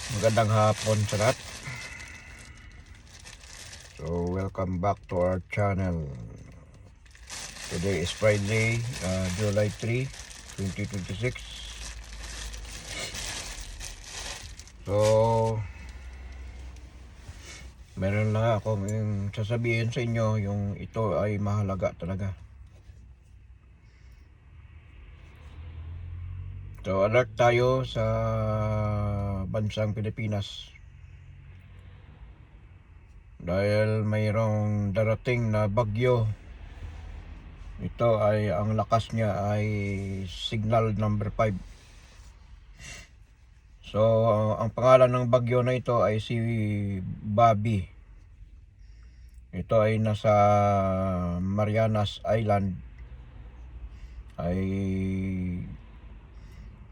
Magandang hapon sa lahat. So, welcome back to our channel. Today is Friday, July 3, 2026. So, meron lang ako yung sasabihin sa inyo, yung ito ay mahalaga talaga. So, alert tayo sa bansang Pilipinas. Dahil mayroong darating na bagyo. Ito ay, ang lakas niya ay signal number 5. So, ang pangalan ng bagyo na ito ay si Bobby. Ito ay nasa Marianas Island. Ay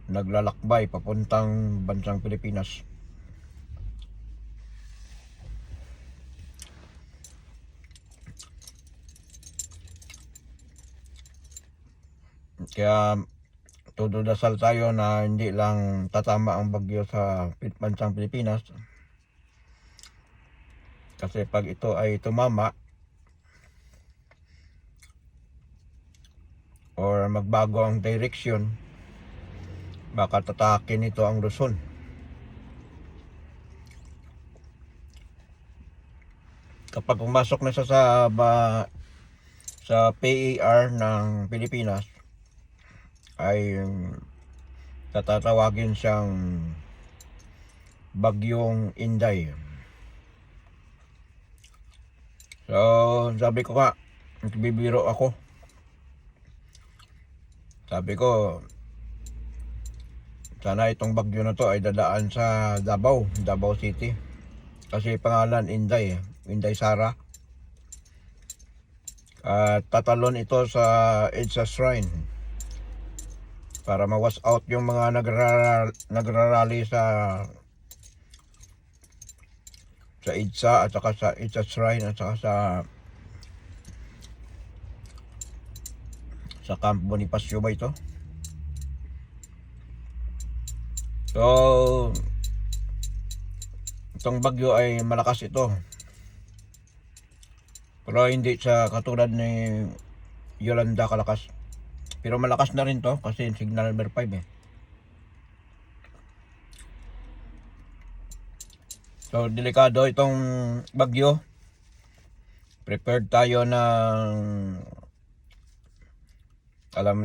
naglalakbay papuntang bansang Pilipinas. Kaya todo dasal tayo na hindi lang tatama ang bagyo sa bansang Pilipinas. Kasi pag ito ay tumama or magbago ang direksyon, baka tatakin nito ang Luzon. Kapag pumasok na siya sa PAR ng Pilipinas, ay tatatawagin siyang Bagyong Inday. So, sabi ko nga, bibiro ako. Sabi ko, sana itong bagyo na to ay dadaan sa Davao City. Kasi pangalan Inday, Inday Sara. At tatalon ito sa EDSA Shrine para ma-wash out yung mga nagrarally sa EDSA at saka sa EDSA Shrine at saka sa Camp Bonifacio ba ito? So, itong bagyo ay malakas ito. Pero hindi sa katulad ni Yolanda kalakas. Pero malakas na rin to kasi signal number 5 eh. So, delikado itong bagyo. Prepared tayo ng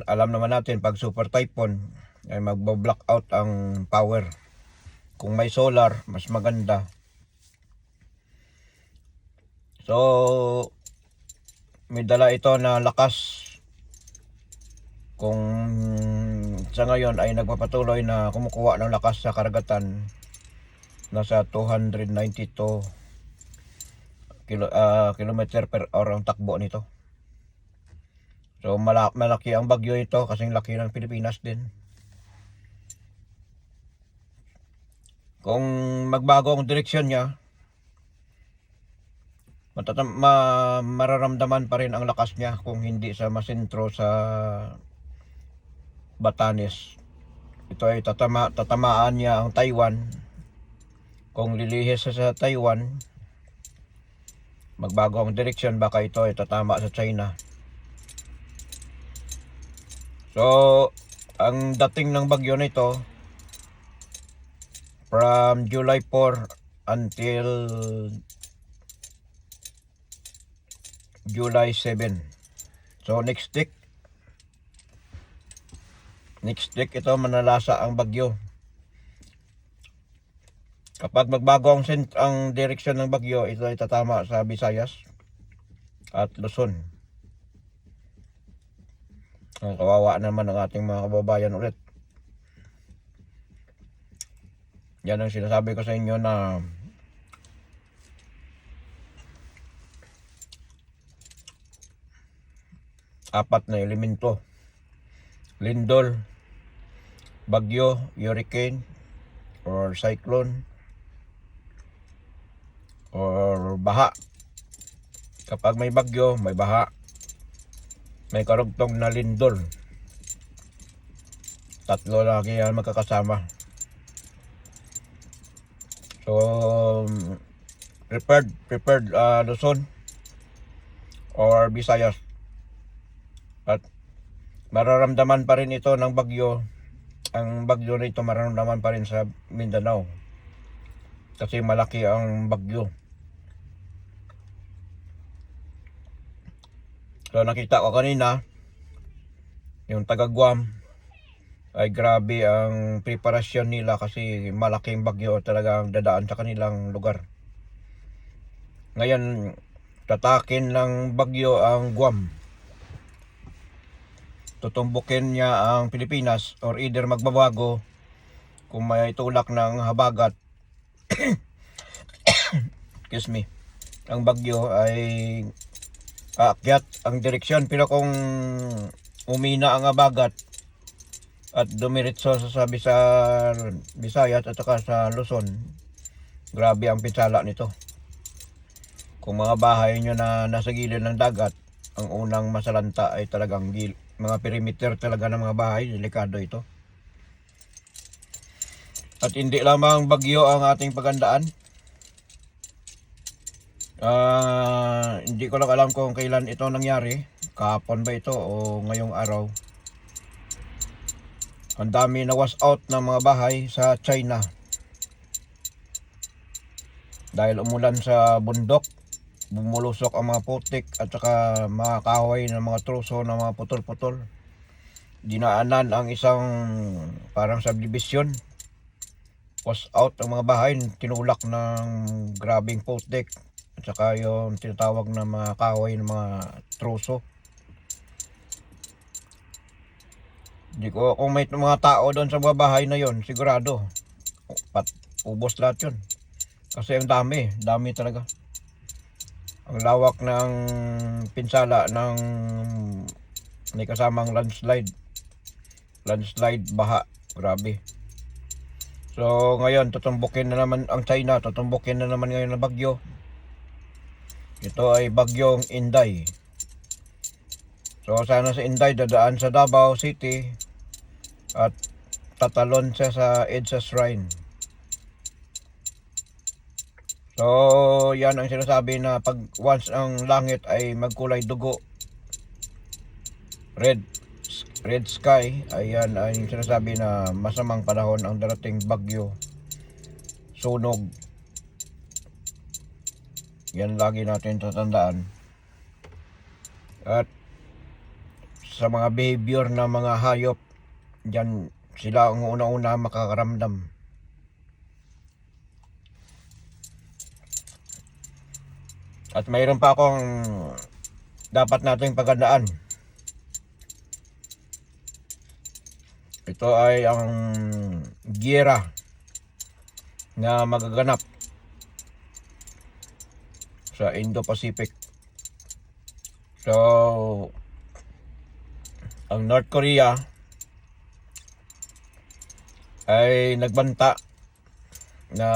alam naman natin pag super typhoon ay magbo-blackout ang power. Kung may solar, mas maganda. So, may dala ito na lakas. Kung sa ngayon ay nagpapatuloy na kumukuha ng lakas sa karagatan, nasa 292 kilometer per hour ang takbo nito. So malaki ang bagyo ito kasing laki ng Pilipinas din. Kung magbago ang direksyon niya, mararamdaman pa rin ang lakas niya kung hindi sa masentro sa Batanes. Ito ay tatamaan niya ang Taiwan. Kung lilihis sa Taiwan, magbago ang direksyon, baka ito ay tatama sa China. So, ang dating ng bagyo na ito, from July 4 until July 7. So, next week ito manalasa ang bagyo. Kapag magbago ang direksyon ng bagyo, ito ay tatama sa Visayas at Luzon. Ang kawawa naman ng ating mga kababayan ulit. Yan ang sinasabi ko sa inyo na apat na elemento: lindol, bagyo, hurricane, or cyclone, or baha. Kapag may bagyo, may baha, may karugtong na lindol. Tatlo lagi yan magkakasama. So prepared Luzon or Visayas. At mararamdaman pa rin ito ng bagyo. Ang bagyo nito mararamdaman pa rin sa Mindanao. Kasi malaki ang bagyo. So nakita ko kanina, yung taga Guam, ay grabe ang preparasyon nila kasi malaking bagyo talagang dadaan sa kanilang lugar. Ngayon, tatakin ng bagyo ang Guam. Tutumbukin niya ang Pilipinas or either magbabago kung may tulak ng habagat. Excuse me. Ang bagyo ay aakyat ang direksyon, pero kung umina ang habagat at dumiretso sa Visayas at saka sa Luzon, grabe ang pinsala nito. Kung mga bahay nyo na nasa gilid ng dagat, ang unang masalanta ay talagang mga perimeter talaga ng mga bahay. Delikado ito. At hindi lamang bagyo ang ating paghandaan. Hindi ko lang alam kung kailan ito nangyari. Kahapon ba ito o ngayong araw. Ang dami na wash out ng mga bahay sa China. Dahil umulan sa bundok, bumulusok ang mga putik at saka mga kahoy ng mga truso ng mga putol-putol. Dinaanan ang isang parang subdivision. Wash out ang mga bahay, tinulak ng grabing putik at saka yung tinatawag na mga kahoy ng mga truso. Hindi ko, kung may mga tao doon sa mga bahay na yon, sigurado ubos lahat yun. Kasi ang dami talaga. Ang lawak ng pinsala ng may kasamang landslide, baha, grabe. So ngayon tutumbukin na naman ang China, tutumbukin na naman ngayon ng bagyo. Ito ay bagyong Inday. So sana sa Inday dadaan sa Davao City at tatalon siya sa EDSA Shrine. So yan ang sinasabi na pag once ang langit ay magkulay dugo, red sky, ayan ay sinasabi na masamang panahon ang darating, bagyo, sunog. Yan lagi natin tatandaan. At sa mga behavior na mga hayop, dyan sila ang una-una makakaramdam. At mayroon pa akong dapat nating paghandaan. Ito ay ang giyera na magaganap sa Indo-Pacific. So ang North Korea ay nagbanta na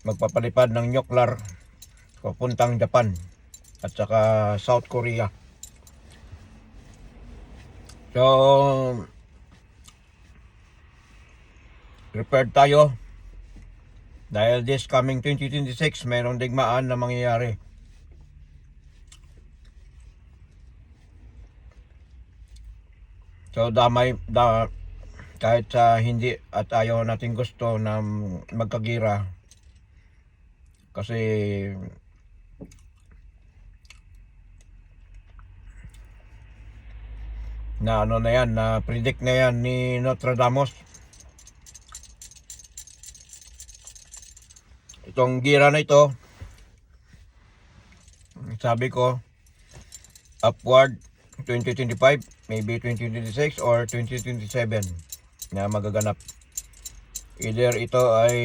magpapalipad ng nuclear papuntang Japan at saka South Korea. So prepared tayo dahil this coming 2026 mayroong digmaan na mangyayari. So kahit sa hindi at ayaw natin gusto na magkagira, kasi na ano na yan, na predict na yan ni Nostradamus. Itong gira na ito, sabi ko, upward 2025, maybe 2026 or 2027 na magaganap. Either ito ay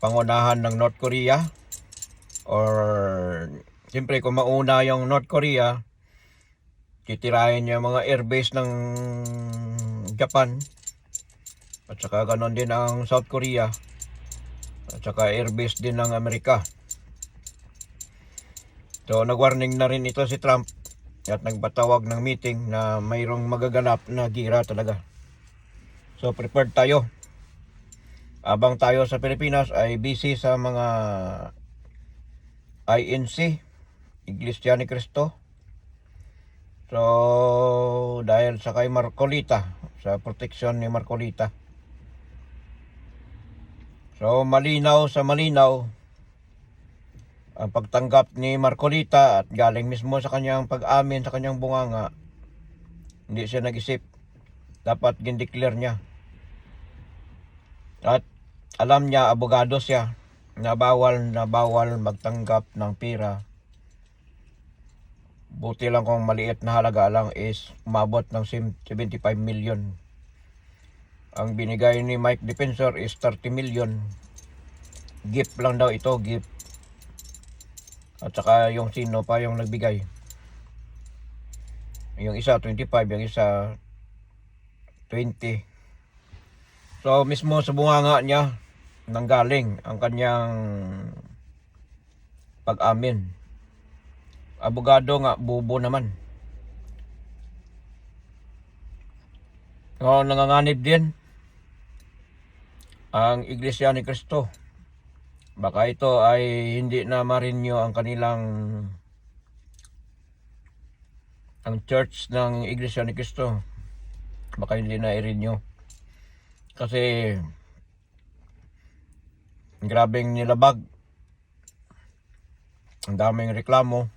pangunahan ng North Korea, or siyempre kung mauna yung North Korea, titirahin niya mga airbase ng Japan, at saka ganon din ang South Korea, at saka airbase din ng Amerika. So nag-warning na rin ito si Trump at nagpatawag ng meeting na mayroong magaganap na gira talaga So prepared tayo. Abang tayo sa Pilipinas ay busy sa mga INC, Iglesia ni Cristo. So dahil sa kay Marcolita, sa proteksyon ni Marcolita. So malinaw sa malinaw ang pagtanggap ni Marcolita at galing mismo sa kanyang pag-amin sa kanyang bunganga. Hindi siya nag-isip. Dapat gindeclare niya. At alam niya, abogado siya, na bawal magtanggap ng pera. Buti lang kung maliit na halaga lang is umabot ng 75 million. Ang binigay ni Mike Defensor is 30 million. Gift lang daw ito, gift. At saka yung sino pa yung nagbigay. Yung isa 25, yung isa 20. So mismo sa bunganga niya nanggaling ang kanyang pag-amin. Abogado nga, bubo naman. So nanganganib din ang Iglesia ni Cristo. Baka ito ay hindi na marinyo ang kanilang ang church ng Iglesia ni Cristo. Baka hindi na i-renew. Kasi grabing nilabag. Ang daming reklamo.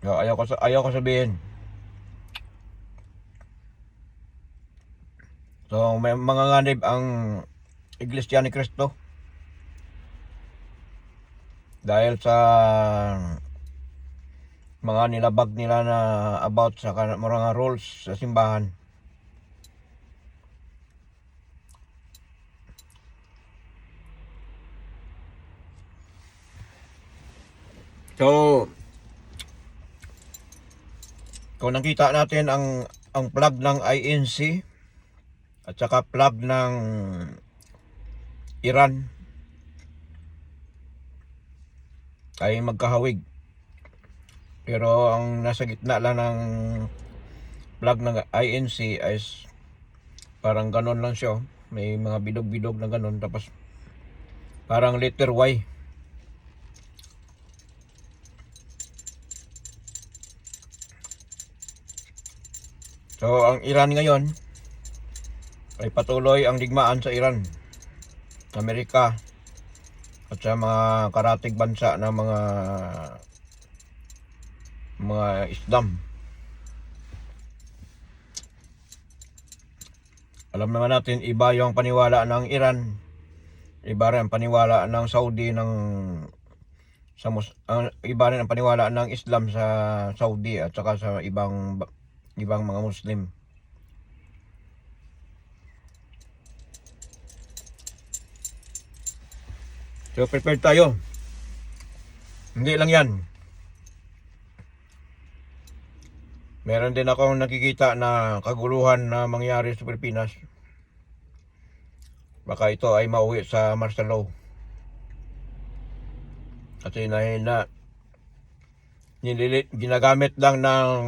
Ayaw ko sabihin. So may mga nganib ang Iglesia ni Cristo. Dahil sa mga nilabag nila na about sa mga rules sa simbahan. So kung nakita natin ang plug ng INC at saka plug ng Iran ay magkahawig. Pero ang nasa gitna lang ng plug ng INC ay parang ganon lang siya. May mga bidog-bidog na ganon. Tapos parang letter Y. So ang Iran ngayon ay patuloy ang digmaan sa Iran, Amerika at sa mga karatig bansa ng mga Islam. Alam naman natin iba yung paniwala ng Iran, iba rin ang paniwala ng Saudi iba rin ang paniwala ng Islam sa Saudi at saka sa ibang mga Muslim. So prepared tayo. Hindi lang yan. Meron din akong nakikita na kaguluhan na mangyari sa Pilipinas. Baka ito ay mauwi sa martial law. Kasi ginagamit lang ng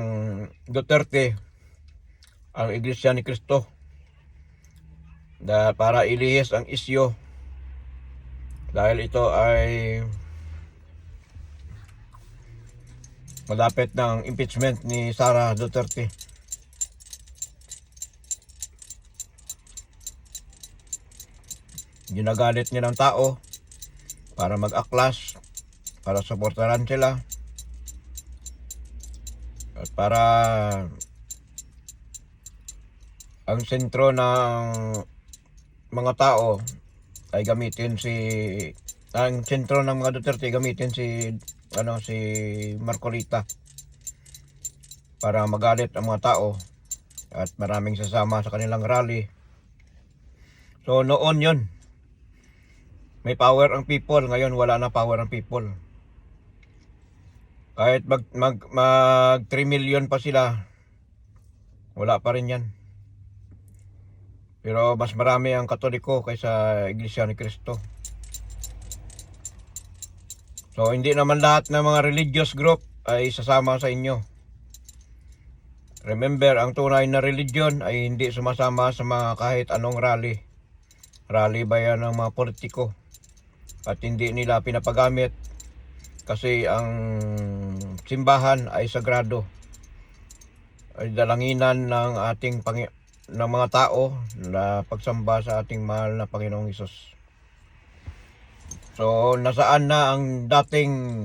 Duterte ang Iglesia ni Cristo para ilihis ang isyu dahil ito ay malapit ng impeachment ni Sara Duterte. Ginagalit niya ng tao para mag-aklas, para suportahan sila at para ang sentro ng mga tao ay gamitin ang sentro ng mga Duterte gamitin si Marcolita para magalit ang mga tao at maraming sasama sa kanilang rally. So noon yun, may power ang people, ngayon wala na power ang people. Kahit mag 3 million pa sila, wala pa rin yan. Pero mas marami ang Katoliko kaysa Iglesia ni Cristo. So hindi naman lahat ng mga religious group ay sasama sa inyo. Remember, ang tunay na religion ay hindi sumasama sa mga kahit anong rally. Rally ba yan ng mga politiko? At hindi nila pinapagamit kasi ang simbahan ay sagrado. Ay dalanginan ng ng mga tao na pagsamba sa ating mahal na Panginoong Hesus. So, nasaan na ang dating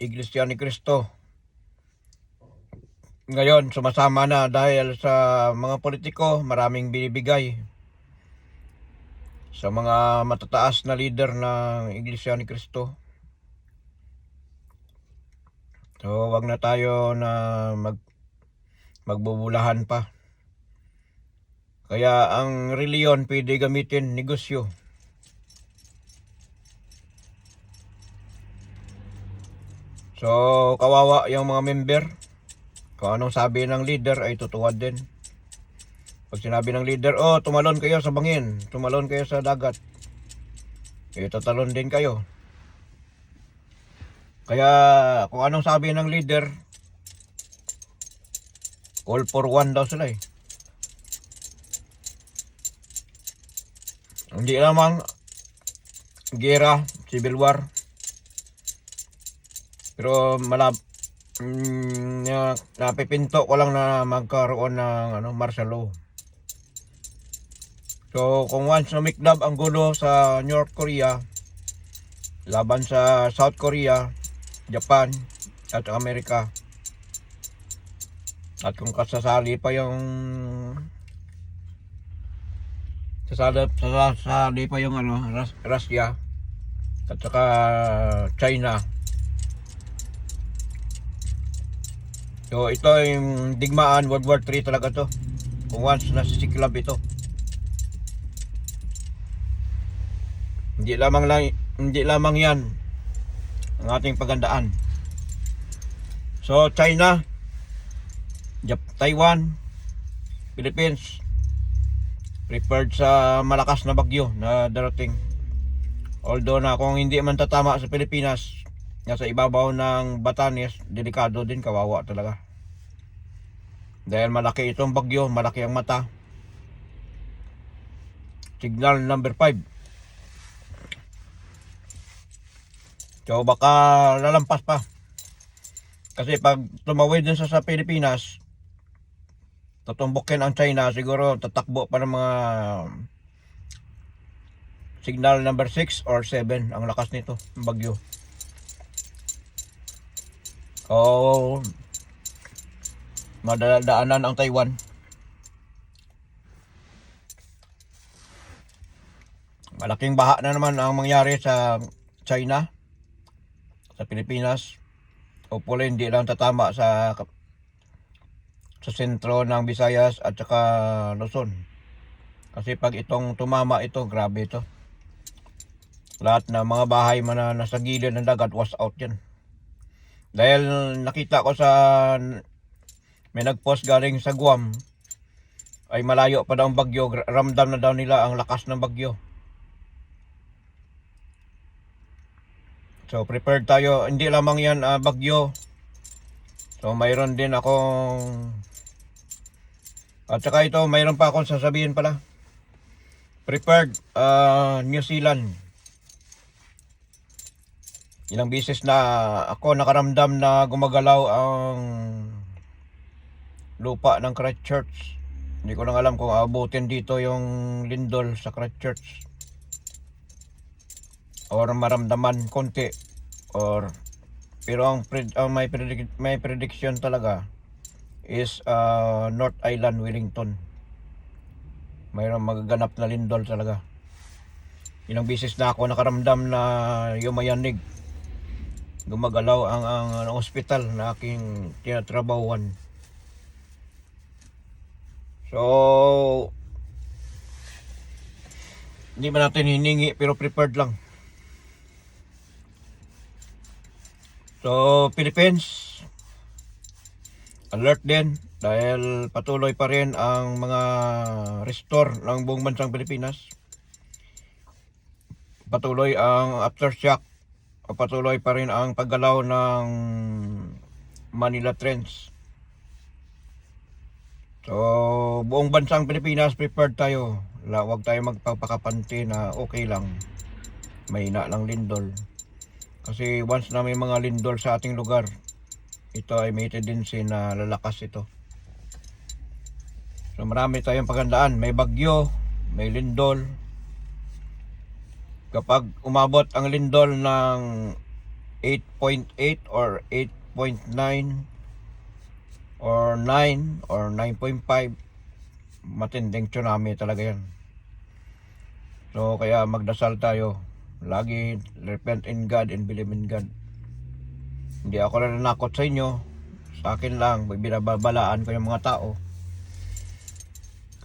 Iglesia ni Cristo? Ngayon, sumasama na dahil sa mga politiko, maraming binibigay sa mga matataas na leader ng Iglesia ni Cristo. So, wag na tayo na magbubulahan pa. Kaya ang reliyon pwede gamitin negosyo. So, kawawa yung mga member. Kung anong sabi ng leader ay tutuwad din. Pag sinabi ng leader, oh, tumalon kayo sa bangin, tumalon kayo sa dagat, eh, tatalon din kayo. Kaya, kung anong sabi ng leader, all for one daw sila eh. Hindi lamang gera, civil war, pero napipinto ko lang na magkaroon ng martial law. So kung once namikdab ang gulo sa North Korea laban sa South Korea, Japan at Amerika, at kung kasasali pa yung sasali pa yung Russia at saka China. So ito yung digmaan, World War 3 talaga to. Kung once nasisiklab ito. Hindi lamang yan ang ating pagandaan. So China, Taiwan, Philippines, prepared sa malakas na bagyo na darating. Although na kung hindi man tatama sa Pilipinas, nasa ibabaw ng Batanes, delikado din, kawawa talaga. Dahil malaki itong bagyo, malaki ang mata. Signal number 5. So baka lalampas pa. Kasi pag tumawid din sa Pilipinas, tutumbukin ang China, siguro tatakbo pa ng mga signal number 6 or 7 ang lakas nito, bagyo. O madadaanan ang Taiwan. Malaking baha na naman ang mangyari sa China, sa Pilipinas. Hopefully hindi lang tatama sa sentro ng Visayas at saka Luzon. Kasi pag itong tumama ito, grabe ito. Lahat na mga bahay man na nasa gilid ng dagat, wash out yan. Dahil nakita ko may nagpost galing sa Guam, ay malayo pa daw ang bagyo, ramdam na daw nila ang lakas ng bagyo. So prepared tayo, hindi lamang yan bagyo. So mayroon din akong at saka ito, mayroon pa akong sasabihin pala. Prepared New Zealand. Ilang beses na ako nakaramdam na gumagalaw ang lupa ng Christchurch. Hindi ko lang alam kung abutin dito yung lindol sa Christchurch or maramdaman konti, or pero ang may prediction talaga is North Island, Wellington. Mayroong magaganap na lindol talaga. Ilang beses na ako nakaramdam na yumayanig, gumagalaw ang hospital na aking tinatrabahuan. So hindi ba natin hiningi, pero prepared lang. So Philippines, alert din dahil patuloy pa rin ang mga restore ng buong bansang Pilipinas. Patuloy ang aftershock, patuloy pa rin ang paggalaw ng Manila Trench. So, buong bansang Pilipinas, prepared tayo. Huwag tayo magpapakapanti na okay lang. Mahina lang lindol. Kasi once na may mga lindol sa ating lugar, ito ay may tendency na lalakas ito. So, marami tayong paghandaan. May bagyo, may lindol. Kapag umabot ang lindol ng 8.8 or 8.9 or 9 or 9.5, matinding tsunami talaga yan. So kaya magdasal tayo lagi, repent in God and believe in God. Hindi ako nananakot sa inyo, sa akin lang binababalaan ko yung mga tao.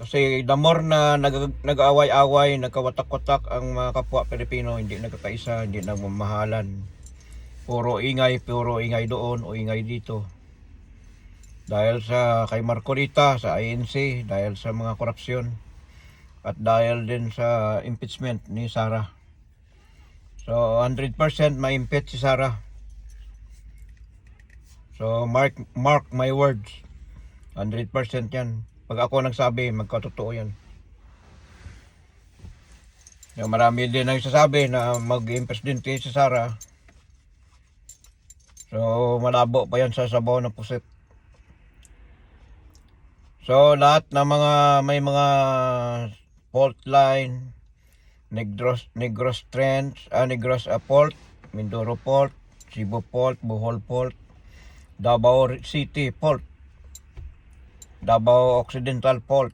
Kasi the more na nag-aaway-away, nagkawatak-watak ang mga kapwa Pilipino, hindi nagkakaisa, hindi nagmamahalan. Puro ingay doon o ingay dito. Dahil sa kay Marcolita, sa INC, dahil sa mga korupsyon, at dahil din sa impeachment ni Sara. So 100% ma-impeach si Sara. So mark my words, 100% yan. Pag ako nagsabi, magkatotoo yan. Yung marami din nagsasabi na mag-impeach din si Sara. So malabo pa yan sa sabaw ng pusit. So lahat ng mga may mga fault line, Negros Trench, Negros Fault, Mindoro Fault, Cebu Fault, Bohol Fault, Davao City Fault, Davao Occidental Fault.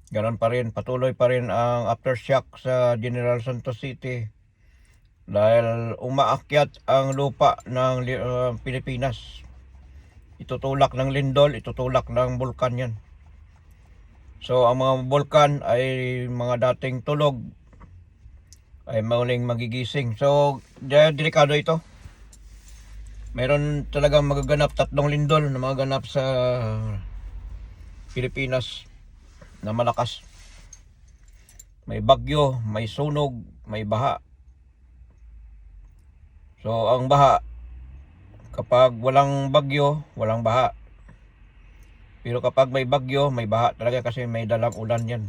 Ganon pa rin, patuloy pa rin ang aftershock sa General Santos City dahil umaakyat ang lupa ng Pilipinas. Itutulak ng lindol, itutulak ng bulkan yan. So ang mga bulkan ay mga dating tulog ay muling magigising. So delikado ito. Meron talagang magaganap 3 lindol na magaganap sa Pilipinas na malakas. May bagyo, may sunog, may baha. So ang baha, kapag walang bagyo, walang baha. Pero kapag may bagyo, may baha talaga kasi may dalang ulan yan.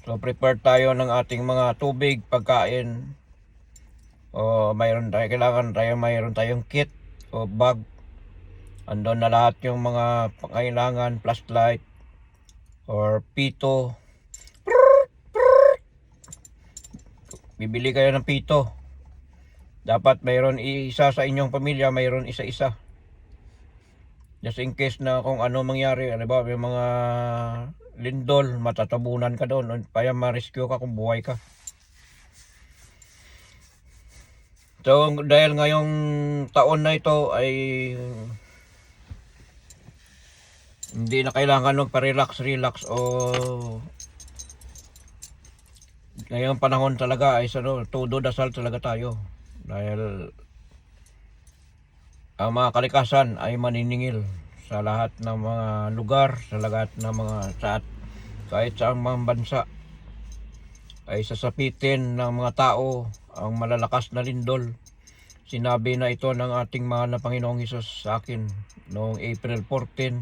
So prepare tayo ng ating mga tubig, pagkain. O mayroon tayong kit o bag. Andun na lahat yung mga pangailangan, flashlight or pito. Bibili kayo ng pito. Dapat mayroon isa sa inyong pamilya, mayroon isa-isa. Just in case na kung ano mangyari, ano ba, may mga lindol, matatabunan ka doon, kaya ma-rescue ka kung buhay ka. So dahil ngayong taon na ito ay hindi na kailangan magpa-relax o ngayong panahon talaga ay todo dasal talaga tayo dahil ang mga kalikasan ay maniningil sa lahat ng mga lugar, sa lahat ng mga kahit sa mga bansa ay sasapitin ng mga tao ang malalakas na lindol. Sinabi na ito ng ating mahal na Panginoong Hesus sa akin noong April 14,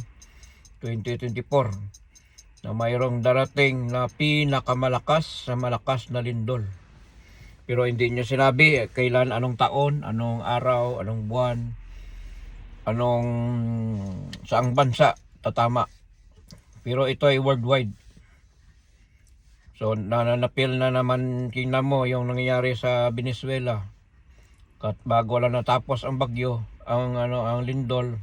2024 na mayroong darating na pinakamalakas sa malakas na lindol. Pero hindi niya sinabi kailan, anong taon, anong araw, anong buwan, anong saang bansa tatama. Pero ito ay worldwide. So nananapil na naman, tingnan mo yung nangyayari sa Venezuela. At bago lang natapos ang bagyo, ang lindol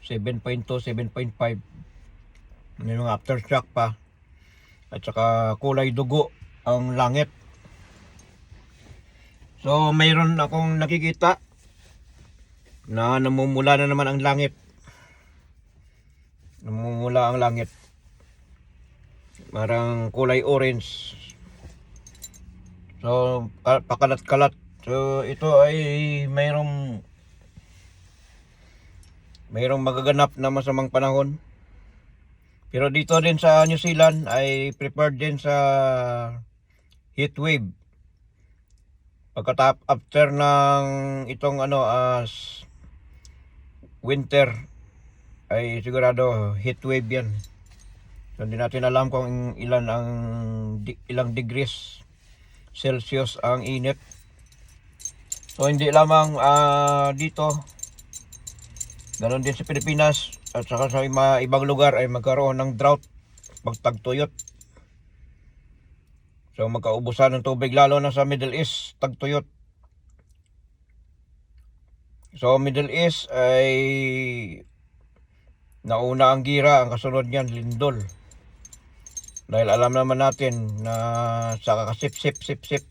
7.2, 7.5. May mga aftershock pa. At saka kulay dugo ang langit. So mayroon akong nakikita na namumula na naman ang langit. Namumula ang langit. Parang kulay orange. So pakalat-kalat. So ito ay mayroong magaganap na masamang panahon. Pero dito din sa New Zealand ay prepared din sa heat wave. After ng itong winter, ay sigurado heat wave yan. So, hindi natin alam kung ilang degrees Celsius ang init. So hindi lamang dito, ganoon din sa Pilipinas at saka sa ibang lugar ay magkaroon ng drought, pagtagtuyot. So magkaubusan ng tubig lalo na sa Middle East, tagtuyot. So Middle East ay nauna ang gira, ang kasunod niyan lindol. Dahil alam naman natin na sa kakasip-sip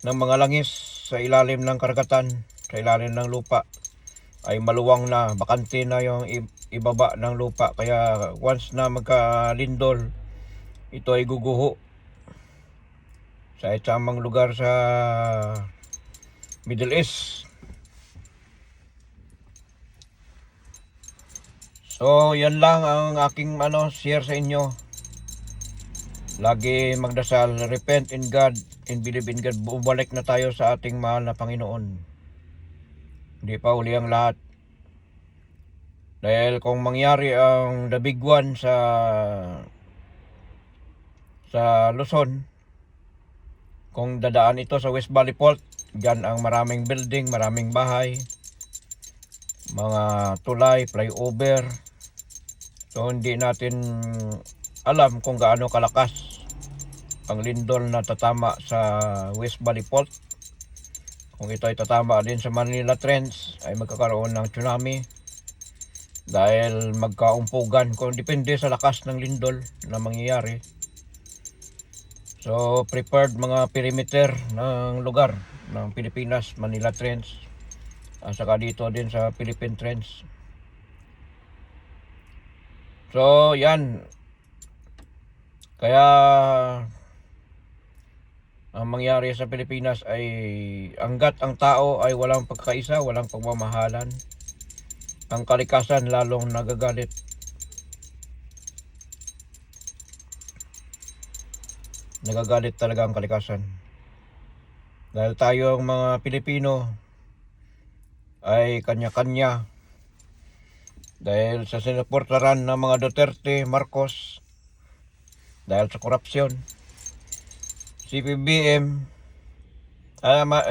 ng mga langis sa ilalim ng karagatan, sa ilalim ng lupa, ay maluwang na, bakante na yung ibaba ng lupa. Kaya once na magkalindol, ito ay guguho sa isamang lugar sa Middle East. So yan lang ang aking share sa inyo. Lagi magdasal, repent in God and believe in God. Bumalik na tayo sa ating mahal na Panginoon. Hindi pa uli ang lahat. Dahil kung mangyari ang the big one sa Luzon, kung dadaan ito sa West Valley Fault, dyan ang maraming building, maraming bahay, mga tulay, flyover. So hindi natin alam kung gaano kalakas ang lindol na tatama sa West Valley Fault. Kung ito ay tatama din sa Manila Trench, ay magkakaroon ng tsunami dahil magkaumpugan, kung depende sa lakas ng lindol na mangyayari. So prepared mga perimeter ng lugar ng Pilipinas, Manila Trench, at saka dito din sa Philippine Trench. So yan, kaya ang mangyari sa Pilipinas ay hangga't ang tao ay walang pagkakaisa, walang pagmamahalan, ang kalikasan lalong nagagalit. Nagagalit talaga ang kalikasan. Dahil tayong mga Pilipino ay kanya-kanya. Dahil sa sinuportaran ng mga Duterte, Marcos, dahil sa korupsyon. Si PBBM,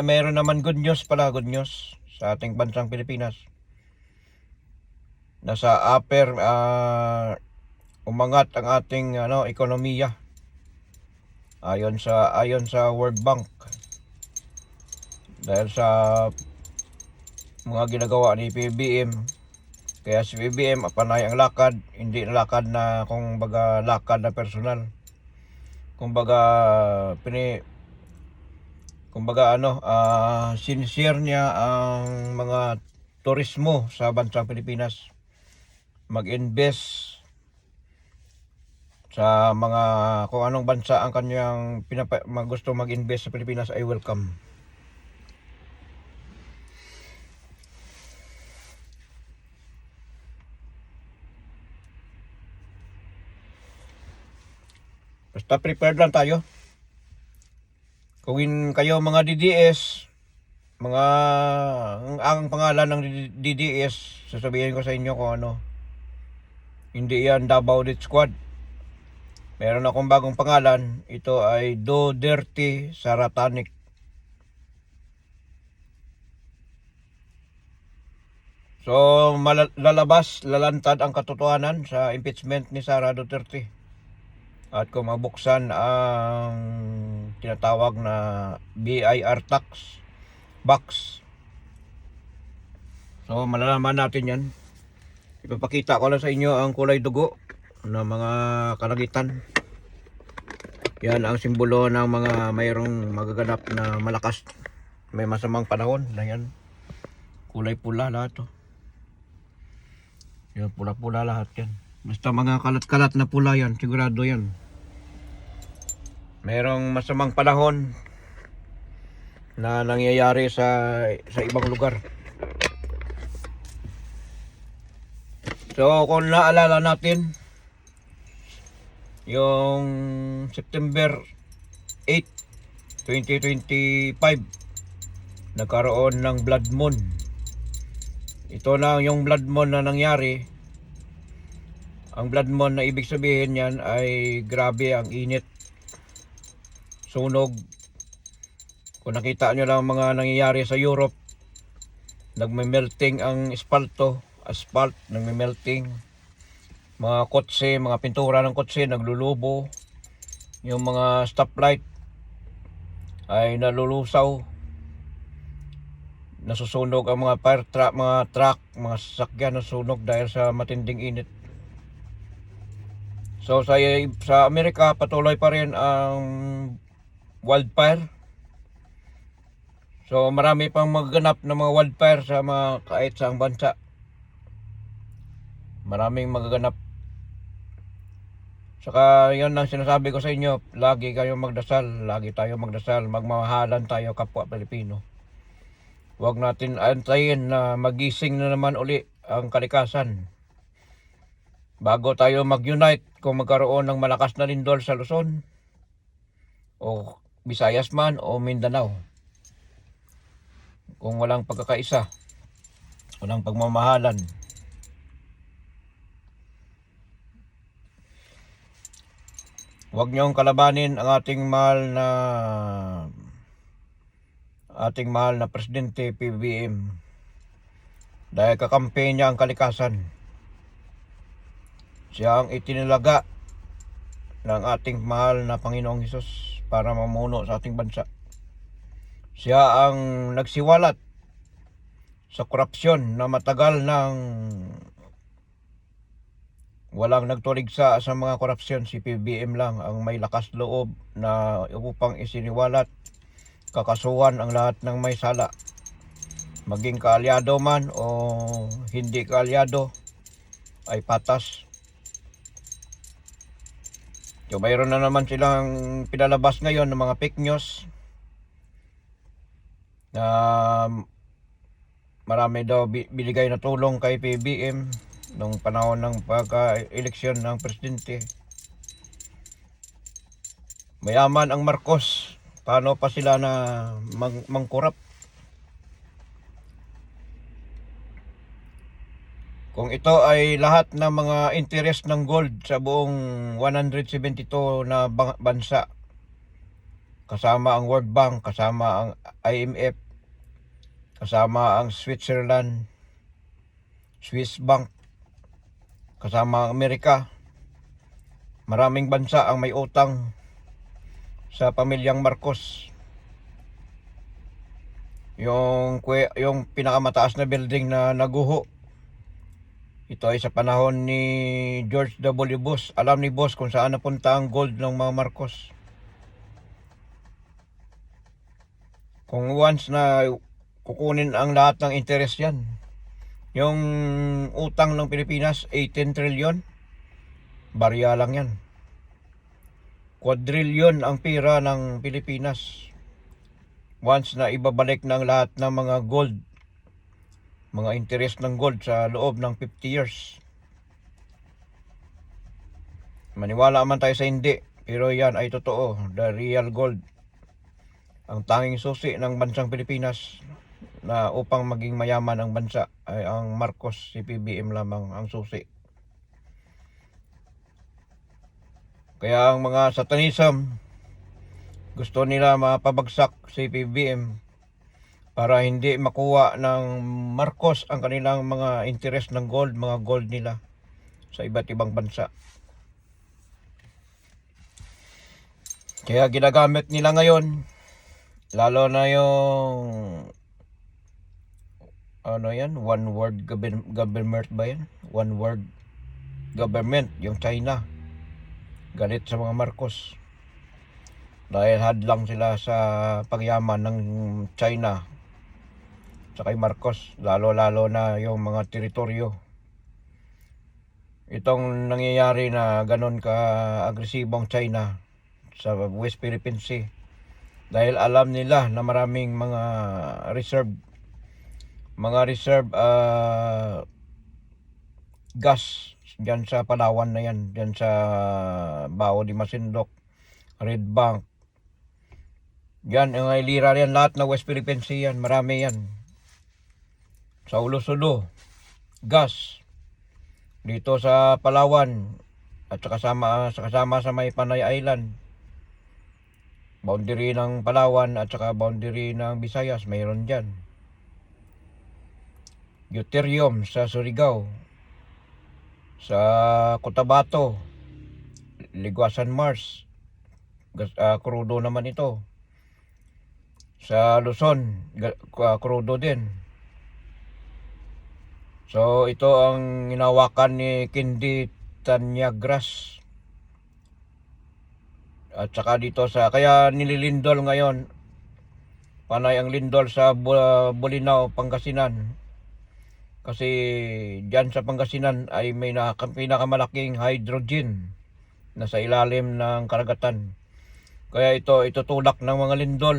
mayroon naman good news sa ating bansang Pilipinas. Nasa upper, umangat ang ating ekonomiya ayon sa World Bank dahil sa mga ginagawa ni PBBM. Kaya si PBBM panay ang lakad, hindi lakad na lakad na personal. Sincere niya ang mga turismo sa bansang Pilipinas. Mag-invest sa kung anong bansa ang kanyang gusto mag-invest sa Pilipinas ay welcome. Basta prepared lang tayo. Kung kayo mga DDS, ang pangalan ng DDS, sasabihin ko sa inyo kung ano. Hindi yan Davao Death Squad. Meron akong bagong pangalan. Ito ay Do Dirty Saratanic. So lalantad ang katotohanan sa impeachment ni Sara Duterte. At kung mabuksan ang tinatawag na BIR tax box, so malalaman natin yan. Ipapakita ko lang sa inyo ang kulay dugo ng mga kalagitan. Yan ang simbolo ng mga mayroong magaganap na malakas, may masamang panahon na yan. Kulay pula lahat to. Yan, pula-pula lahat yan. Basta mga kalat-kalat na pula yan, sigurado yan. Mayroong masamang panahon na nangyayari sa ibang lugar. So kung naalala natin, yung September 8, 2025, nagkaroon ng blood moon. Ito na yung blood moon na nangyari Ang blood moon na ibig sabihin yan ay grabe ang init, sunog. Kung nakita nyo lang mga nangyayari sa Europe, nagme-melting ang asphalt, nagme-melting. Mga kotse, mga pintura ng kotse naglulubo. Yung mga stoplight ay nalulusaw. Nasusunog ang mga fire truck, mga sasakyan nasusunog dahil sa matinding init. So sa Amerika patuloy pa rin ang wildfire. So marami pang magaganap na mga wildfire sa mga kahit saang bansa. Maraming magaganap. Saka yun ang sinasabi ko sa inyo, lagi kayong magdasal, lagi tayo magdasal, magmamahalan tayo kapwa Pilipino. Huwag natin antayin na magising na naman uli ang kalikasan. Bago tayo mag-unite, kung magkaroon ng malakas na lindol sa Luzon, o Visayas man, o Mindanao. Kung walang pagkakaisa, walang pagmamahalan. Huwag niyong kalabanin ang ating mahal na Presidente PBBM dahil kakampi niya ang kalikasan. Siya ang itinilaga ng ating mahal na Panginoong Hesus para mamuno sa ating bansa. Siya ang nagsiwalat sa korupsyon na matagal nang walang nagtuligsa sa mga korupsyon. Si PBBM lang ang may lakas loob na upang isiniwalat, kakasuhan ang lahat ng may sala. Maging kaalyado man o hindi kaalyado ay patas. So mayroon na naman silang pinalabas ngayon ng mga fake news na marami daw binigay na tulong kay PBBM nung panahon ng pagka-eleksyon ng presidente. Mayaman ang Marcos, paano pa sila na mangkurap? Kung ito ay lahat ng mga interest ng gold sa buong 172 na bansa, kasama ang World Bank, kasama ang IMF, kasama ang Switzerland, Swiss Bank, kasama ang Amerika, maraming bansa ang may utang sa pamilyang Marcos. Yung pinakamataas na building na naguho, ito ay sa panahon ni George W. Bush. Alam ni Boss kung saan napunta ang gold ng mga Marcos. Kung once na kukunin ang lahat ng interest yan, yung utang ng Pilipinas 18 trillion, barya lang yan. Quadrillion ang pira ng Pilipinas once na ibabalik ng lahat ng mga gold, mga interest ng gold sa loob ng 50 years. Maniwala man tayo sa hindi, pero yan ay totoo. The real gold, ang tanging susi ng bansang Pilipinas na upang maging mayaman ang bansa ay ang Marcos. Si PBBM lamang ang susi. Kaya ang mga satanism gusto nila mapabagsak si PBBM para hindi makuha ng Marcos ang kanilang mga interest ng gold, mga gold nila sa iba't ibang bansa. Kaya ginagamit nila ngayon, lalo na yung one world government ba yan? One world government, yung China. Galit sa mga Marcos dahil hadlang sila sa pagyaman ng China sa kay Marcos, lalo na yung mga teritoryo. Itong nangyayari na ganon ka agresibong China sa West Philippine Sea dahil alam nila na maraming mga reserve gas dyan sa Palawan na yan, dyan sa Bao de Masinloc, Red Bank, yan ang ilira yan, lahat na West Philippine Sea yan, marami yan. Sa Ulo-Sulo, gas. dito sa Palawan at kasama sa may Panay Island. Boundary ng Palawan at saka boundary ng Visayas, mayroon dyan. Deuterium sa Surigao, sa Cotabato, Liguasan Mars, crudo naman ito. Sa Luzon, crudo din. So ito ang hinawakan ni Kindi Tanyagras. At saka dito kaya nililindol ngayon, panay ang lindol sa Bolinao, Pangasinan. Kasi dyan sa Pangasinan ay may pinakamalaking hydrogen na sa ilalim ng karagatan. Kaya ito itutulak ng mga lindol.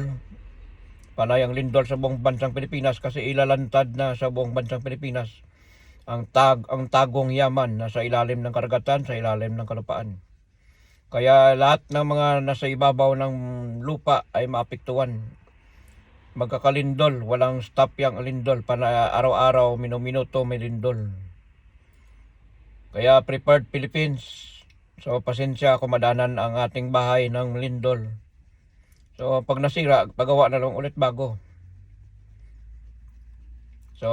Panay ang lindol sa buong bansang Pilipinas kasi ilalantad na sa buong bansang Pilipinas ang tagong yaman na sa ilalim ng karagatan, sa ilalim ng kalupaan. Kaya lahat ng mga nasa ibabaw ng lupa ay maapektuhan. Magkakalindol, walang stop yang lindol. Araw-araw, minuto may lindol. Kaya prepared Philippines. So pasensya kung madanan ang ating bahay ng lindol. So pag nasira, pagawa na lang ulit bago. So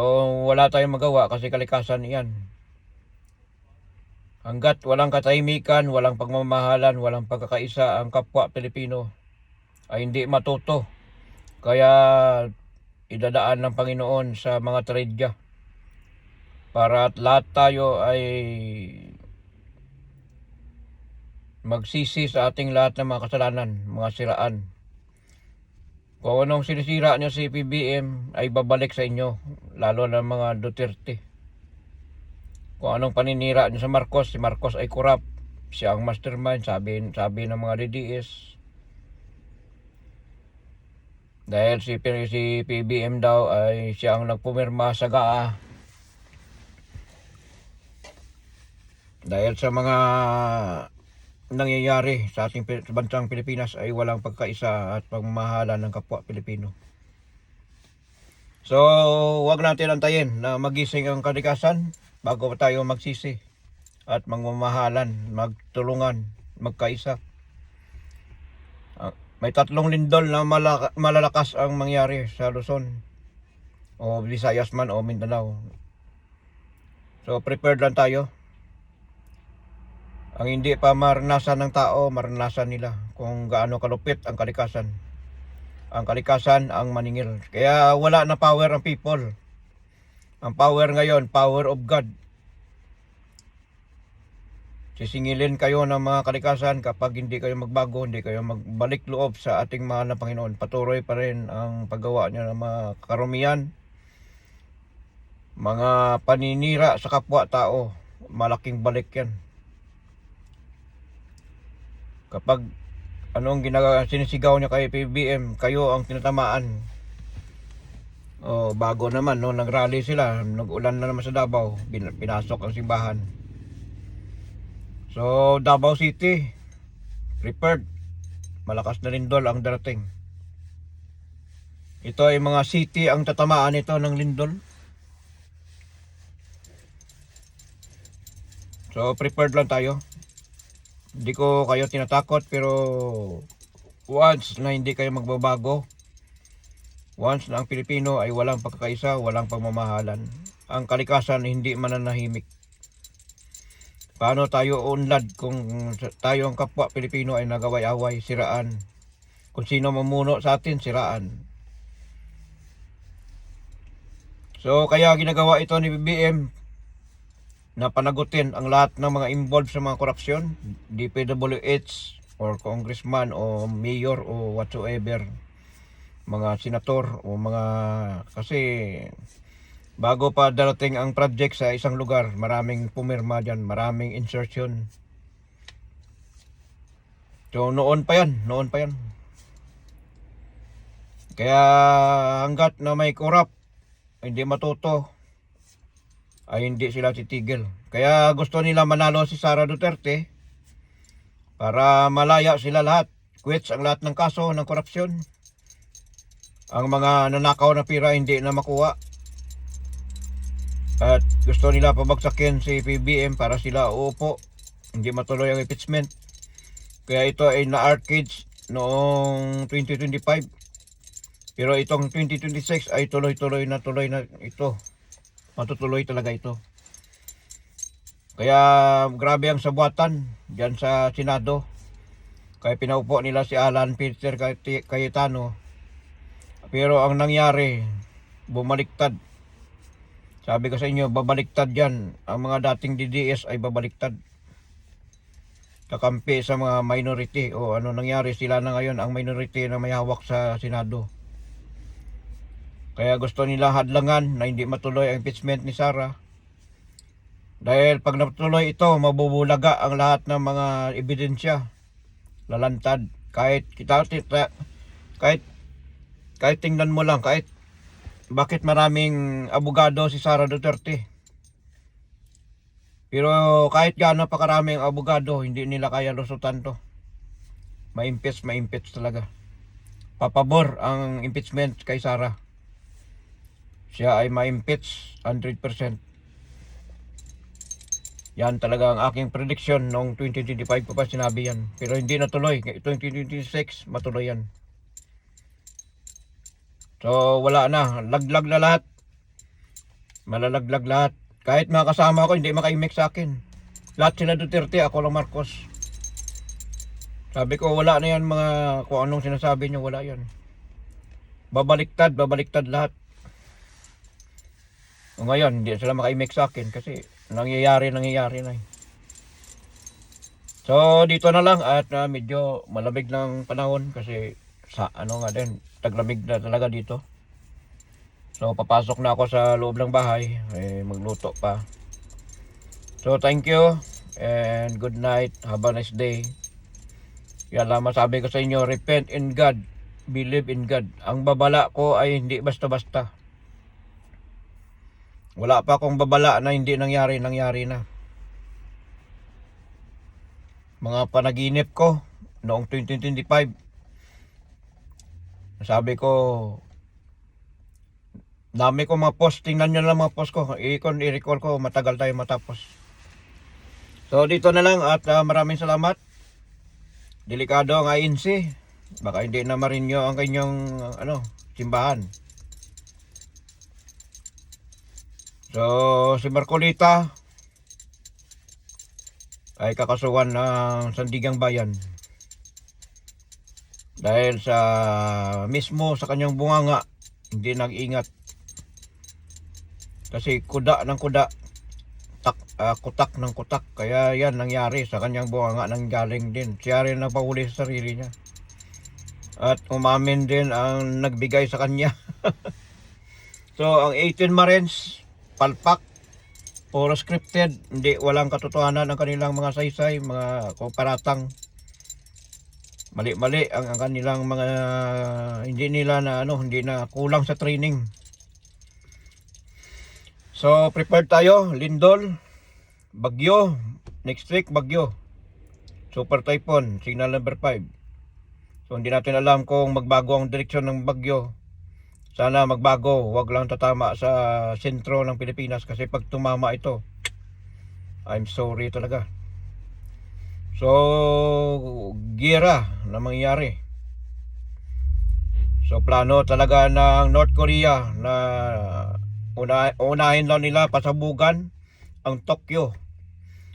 wala tayong magawa kasi kalikasan iyan. Hanggat walang katahimikan, walang pagmamahalan, walang pagkakaisa ang kapwa Pilipino ay hindi matuto. Kaya idadaan ng Panginoon sa mga trahedya para at lahat tayo ay magsisi sa ating lahat ng mga kasalanan, mga siraan. Kung anong sinisira niyo si PBM ay babalik sa inyo, lalo na mga Duterte. Kung anong paninira niyo sa Marcos, si Marcos ay corrupt. Siya ang mastermind, sabi ng mga DDS. Dahil si PBM daw ay siya ang nagpumirma sa GAA. Dahil sa mga nangyayari sa ating bansang Pilipinas ay walang pagkaisa at pagmamahalan ng kapwa Pilipino. So, wag natin antayin na magising ang kalikasan bago tayo magsisi at magmamahalan, magtulungan, magkaisa. May 3 lindol na malalakas ang mangyari sa Luzon o Visayas man o Mindanao. So prepared lang tayo. Ang hindi pa maranasan ng tao, maranasan nila kung gaano kalupit ang kalikasan. Ang kalikasan ang maningil. Kaya wala na power ang people. Ang power ngayon, power of God. Sisingilin kayo ng mga kalikasan kapag hindi kayo magbago, hindi kayo magbalik loob sa ating mahal na Panginoon. Patuloy pa rin ang paggawa niya ng mga karumian, mga paninira sa kapwa-tao. Malaking balik yan. Kapag anong sinisigaw niya kay PBM, kayo ang tinatamaan. Bago naman, no, nag-rally sila, nag-ulan na naman sa Davao, pinasok ang simbahan. So, Davao City, prepared. Malakas na lindol ang darating. Ito ay mga city ang tatamaan ito ng lindol. So, prepared lang tayo. Hindi ko kayo tinatakot, pero once na hindi kayo magbabago, once na ang Pilipino ay walang pagkakaisa, walang pagmamahalan, ang kalikasan hindi mananahimik. Paano tayo unlad kung tayo ang kapwa Pilipino ay nagaway-away, siraan? Kung sino mamuno sa atin, siraan. So kaya ginagawa ito ni BBM na panagutin ang lahat ng mga involved sa mga korupsyon, DPWH or congressman o mayor o whatsoever, mga senator o mga, kasi bago pa darating ang project sa isang lugar, maraming pumirma dyan, maraming insertion. So noon pa yan. Kaya hanggat na may corrupt, hindi matuto, ay hindi sila titigil. Kaya gusto nila manalo si Sara Duterte para malaya sila lahat. Quits ang lahat ng kaso ng korupsyon. Ang mga nanakaw na pira hindi na makuha. At gusto nila pabagsakin si PBM para sila uupo, hindi matuloy ang impeachment. Kaya ito ay na-arcades noong 2025. Pero itong 2026 ay tuloy na ito. Matutuloy talaga ito. Kaya grabe ang sabuatan diyan sa Senado. Kaya pinaupo nila si Alan Peter Cayetano. Pero ang nangyari, bumaliktad. Sabi ko sa inyo, babaliktad yan. Ang mga dating DDS ay babaliktad. Kakampi sa mga minority. O ano nangyari, sila na ngayon ang minority na may hawak sa Senado. Kaya gusto nila hadlangan na hindi matuloy ang impeachment ni Sara. Dahil pag natuloy ito, mabubulaga ang lahat ng mga ebidensya. Lalantad. Kahit tingnan mo lang, bakit maraming abogado si Sara Duterte. Pero kahit gaano pa karaming abogado, hindi nila kaya lusutan to. Ma-impeach talaga. Papabor ang impeachment kay Sara. Siya ay ma-impeach 100%. Yan talaga ang aking prediction noong 2025 ko pa sinabi yan. Pero hindi natuloy. 2026 matuloy yan. So wala na. Laglag na lahat. Malalaglag lahat. Kahit mga kasama ko hindi makaimik sa akin. Lahat sila Duterte, ako lang Marcos. Sabi ko wala na yan mga kung anong sinasabi nyo, wala yan. Babaliktad lahat. O ngayon, hindi sila makaimik sa akin kasi nangyayari na eh. So dito na lang at medyo malamig ng panahon kasi sa ano nga din, taglamig na talaga dito. So papasok na ako sa loob ng bahay, magluto pa. So thank you and good night, have a nice day. Yan lang masabi ko sa inyo, repent in God, believe in God. Ang babala ko ay hindi basta-basta. Wala pa akong babala na hindi nangyari na. Mga panaginip ko noong 2025. Sabi ko, dami ko mga post, tingnan nyo lang mga post ko. I-recall ko, matagal tayo matapos. So dito na lang at maraming salamat. Delikado ang INC. Baka hindi na marinyo ang kanyang simbahan. So si Marcolita ay kakasuhan ng Sandigang Bayan. Dahil sa mismo sa kanyang bunganga, hindi nag-ingat. Kasi kuda ng kuda, kutak ng kutak. Kaya yan nangyari sa kanyang bunganga, nang galing din. Siya rin napahuli sa sarili niya. At umamin din ang nagbigay sa kanya. So ang 18 Marines, palpak, puro scripted, hindi walang katotohanan ang kanilang mga saysay, mga paratang. Mali-mali ang kanilang mga hindi na kulang sa training. So prepared tayo, lindol, bagyo, next week bagyo. Super typhoon, signal number 5. So hindi natin alam kung magbago ang direksyon ng bagyo. Sana magbago, wag lang tatama sa sentro ng Pilipinas kasi pag tumama ito, I'm sorry talaga. So gira na mangyayari. So plano talaga ng North Korea na unahin lang nila pasabugan ang Tokyo.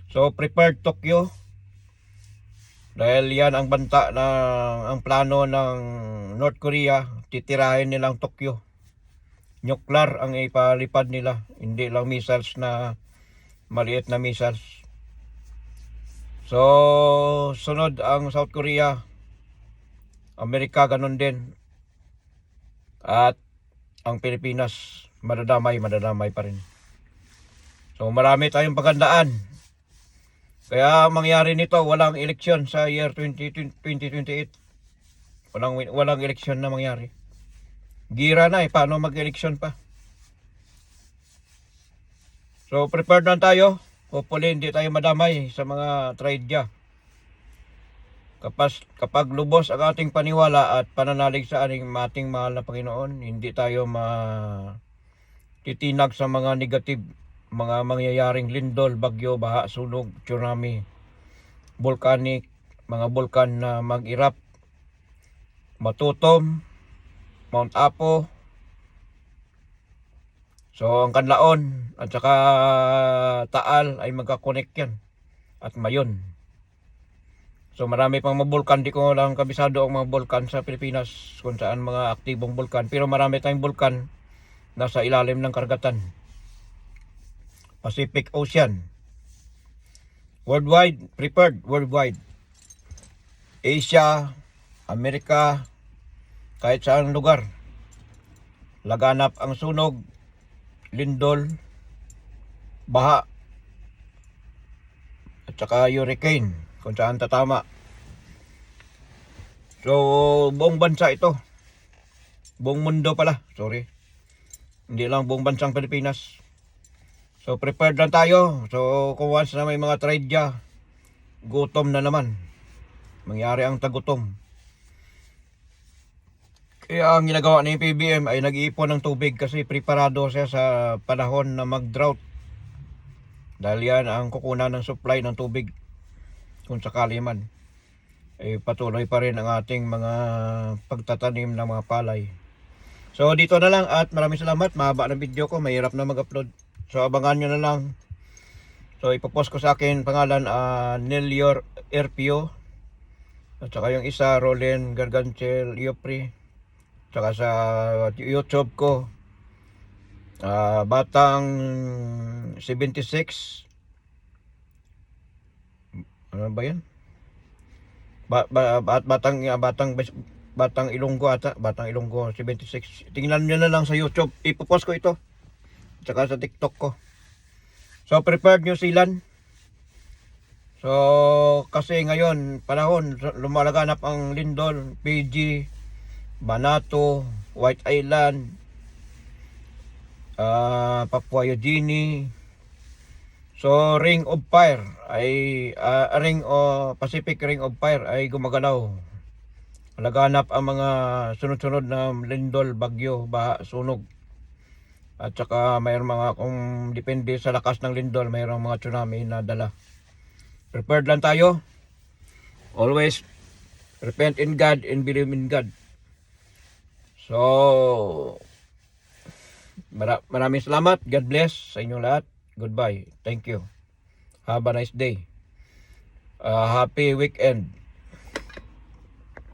So prepared Tokyo. Dahil yan ang banta ang plano ng North Korea, titirahin nilang Tokyo. Nuclear ang ipalipad nila, hindi lang missiles na maliit na missiles. So sunod ang South Korea, Amerika ganun din. At ang Pilipinas madadamay pa rin. So marami tayong paghandaan. Kaya mangyari nito, walang eleksyon sa year 2028. Walang eleksyon na mangyari. Gira na paano mag-eleksyon pa? So prepared na tayo. Hopefully hindi tayo madamay sa mga tragedya. Kapag lubos ang ating paniwala at pananalig sa ating mahal na Panginoon, hindi tayo titinag sa mga negative mga mangyayaring lindol, bagyo, baha, sunog, tsunami, volcanic, mga bulkan na mag-erupt, matutom, Mount Apo. So ang Kanlaon at saka Taal ay magkakonek yan at Mayon. So marami pang mga bulkan, di ko lang kabisado ang mga bulkan sa Pilipinas kung saan mga aktibong bulkan. Pero marami tayong bulkan nasa ilalim ng karagatan. Pacific Ocean. Worldwide, prepared worldwide. Asia, Amerika, kahit saan lugar. Laganap ang sunog, lindol, baha, at saka hurricane kung saan tatama. So buong bansa ito. Buong mundo pala, sorry. Hindi lang buong bansang Pilipinas. So prepared lang tayo. So kung once na may mga tragedya, gutom na naman. Mangyari ang tagutom. Kaya ang ginagawa ng PBM ay nag-iipon ng tubig kasi preparado siya sa panahon na mag-drought. Dahil yan ang kukunan ng supply ng tubig kung sakali man. Patuloy pa rin ang ating mga pagtatanim ng mga palay. So dito na lang at maraming salamat. Mahaba ng video ko, mahirap na mag-upload. So abangan nyo na lang. So ipopost ko sa akin pangalan Nelior Erpio. At saka yung isa Rolen Garganchel Iopri. Saka sa YouTube ko Batang 76. Ano ba yan? Batang Ilonggo ata. Batang Ilonggo 76. Tingnan nyo na lang sa YouTube. Ipopost ko ito. Saka sa TikTok ko. So prepared New Zealand. So kasi ngayon panahon lumalaganap ang lindol, Fiji, Banato, White Island, Papua New Guinea. So Ring of Fire ay Pacific Ring of Fire ay gumagalaw. Laganap ang mga sunod-sunod na lindol, bagyo, baha, sunog. At saka mayroong mga, kung depende sa lakas ng lindol, mayroong mga tsunami na dala. Prepared lang tayo. Always repent in God and believe in God. So maraming salamat. God bless sa inyong lahat. Goodbye. Thank you. Have a nice day. Happy weekend.